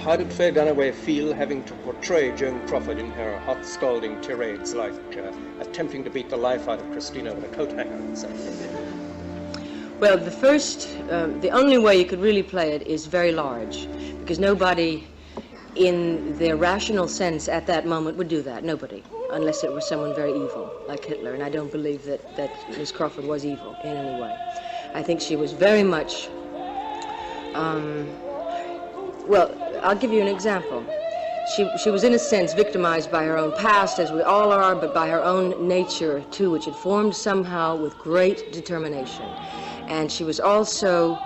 How did Faye Dunaway feel having to portray Joan Crawford in her hot, scalding tirades, like attempting to beat the life out of Christina with a coat hanger and something? Well, the only way you could really play it is very large, because nobody in their rational sense at that moment would do that. Nobody, unless it was someone very evil, like Hitler, and I don't believe that Miss Crawford was evil in any way. I think she was very much, well, I'll give you an example. She was, in a sense, victimized by her own past, as we all are, but by her own nature, too, which had formed somehow with great determination. And she was also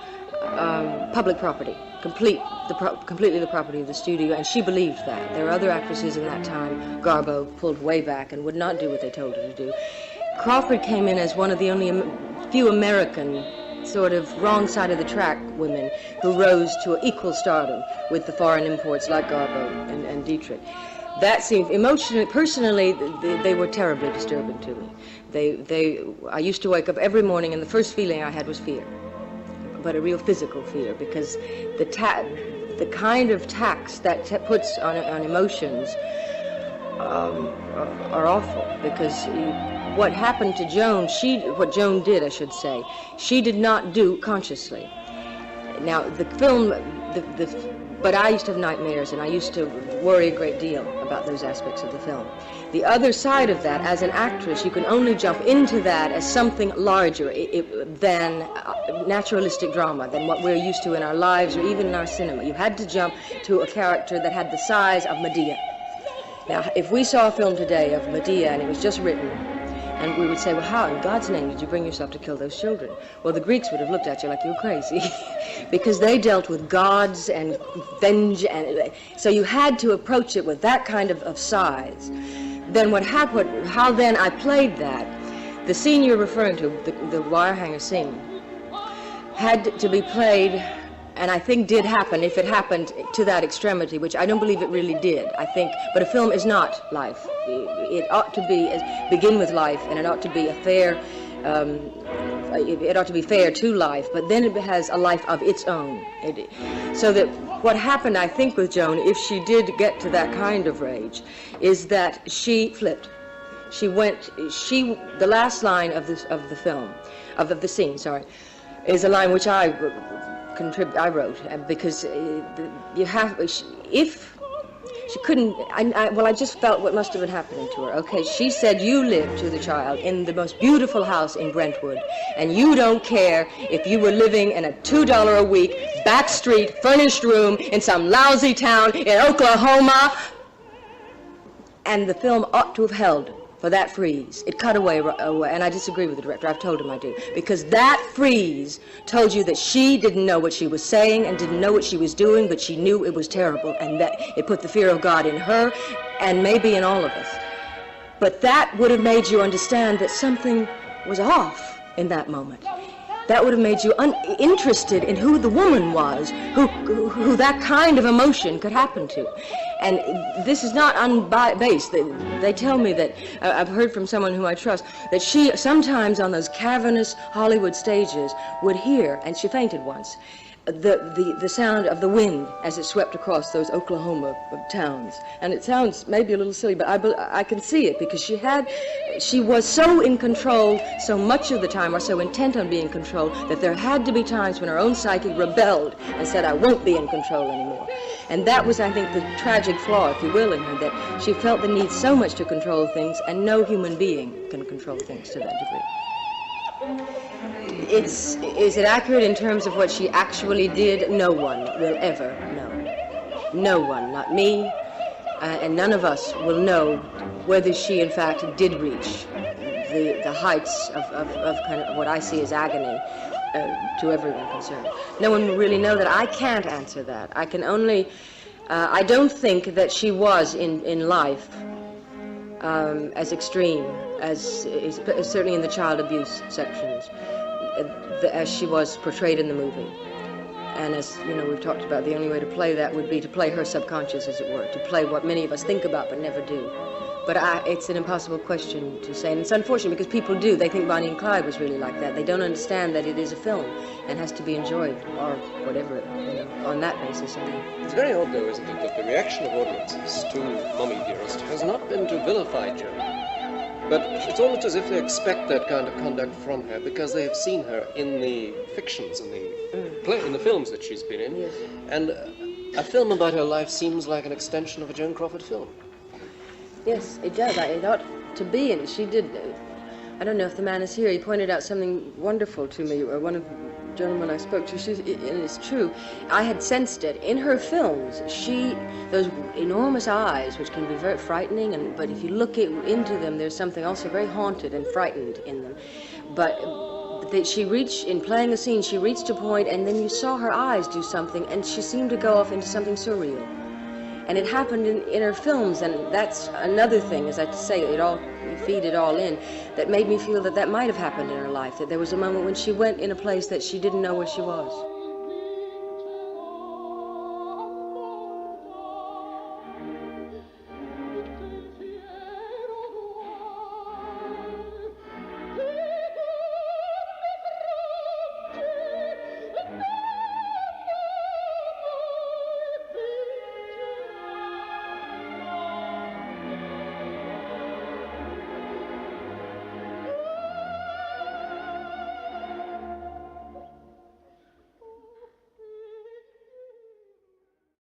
public property, completely the property of the studio, and she believed that. There were other actresses in that time, Garbo pulled way back and would not do what they told her to do. Crawford came in as one of the only few American sort of wrong side of the track women who rose to equal stardom with the foreign imports like Garbo and Dietrich. That seemed, emotionally, personally, they were terribly disturbing to me. I used to wake up every morning and the first feeling I had was fear, but a real physical fear, because the kind of tax that puts on emotions are awful, because what happened to Joan, what Joan did, I should say, she did not do consciously. Now, the film, but I used to have nightmares, and I used to worry a great deal about those aspects of the film. The other side of that, as an actress, you can only jump into that as something larger than naturalistic drama, than what we're used to in our lives or even in our cinema. You had to jump to a character that had the size of Medea. Now, if we saw a film today of Medea and it was just written, and we would say, well, how in God's name did you bring yourself to kill those children? Well, the Greeks would have looked at you like you were crazy, because they dealt with gods and venge, and so you had to approach it with that kind of size. Then what happened, how then I played that, the scene you're referring to, the wire hanger scene, had to be played, and I think did happen, if it happened to that extremity, which I don't believe it really did, I think, but a film is not life. It ought to begin with life, and it ought to be a fair, it ought to be fair to life, but then it has a life of its own. So that what happened, I think, with Joan, if she did get to that kind of rage, is that she flipped. The last line of the film, of the scene, sorry, is a line which I wrote, because if she couldn't, I just felt what must have been happening to her. Okay, she said, you live, to the child, in the most beautiful house in Brentwood, and you don't care if you were living in a $2 a week, back street, furnished room in some lousy town in Oklahoma. And the film ought to have held for that freeze. It cut away, and I disagree with the director. I've told him I do. Because that freeze told you that she didn't know what she was saying and didn't know what she was doing, but she knew it was terrible, and that it put the fear of God in her and maybe in all of us. But that would have made you understand that something was off in that moment. That would have made you interested in who the woman was, who that kind of emotion could happen to. And this is not unbased. They tell me that, I've heard from someone who I trust, that she sometimes on those cavernous Hollywood stages would hear, and she fainted once, the sound of the wind as it swept across those Oklahoma towns. And it sounds maybe a little silly, but I can see it, because she was so in control so much of the time, or so intent on being in control, that there had to be times when her own psyche rebelled and said, I won't be in control anymore. And that was, I think, the tragic flaw, if you will, in her, that she felt the need so much to control things, and no human being can control things to that degree. Is it accurate in terms of what she actually did? No one will ever know. No one, not me, and none of us will know whether she, in fact, did reach the heights of kind of what I see as agony to everyone concerned. No one will really know that. I can't answer that. I can only, I don't think that she was in life as extreme as certainly in the child abuse sections, as she was portrayed in the movie. And as you know, we've talked about, the only way to play that would be to play her subconscious, as it were, to play what many of us think about but never do. But it's an impossible question to say, and it's unfortunate because people do. They think Bonnie and Clyde was really like that. They don't understand that it is a film and has to be enjoyed, or whatever, on that basis. I mean. It's very odd, though, isn't it, that the reaction of audiences to Mommie Dearest has not been to vilify Joan, but it's almost as if they expect that kind of conduct from her because they have seen her in the fictions, in the films that she's been in. Yes. And a film about her life seems like an extension of a Joan Crawford film. Yes, it does. It ought to be, and she did. I don't know if the man is here. He pointed out something wonderful to me, or one of the gentlemen I spoke to, and it's true. I had sensed it. In her films, those enormous eyes, which can be very frightening, but if you look into them, there's something also very haunted and frightened in them. But in playing a scene, she reached a point, and then you saw her eyes do something, and she seemed to go off into something surreal. And it happened in her films, and that's another thing, as I say, feed it all in, that made me feel that might have happened in her life, that there was a moment when she went in a place that she didn't know where she was.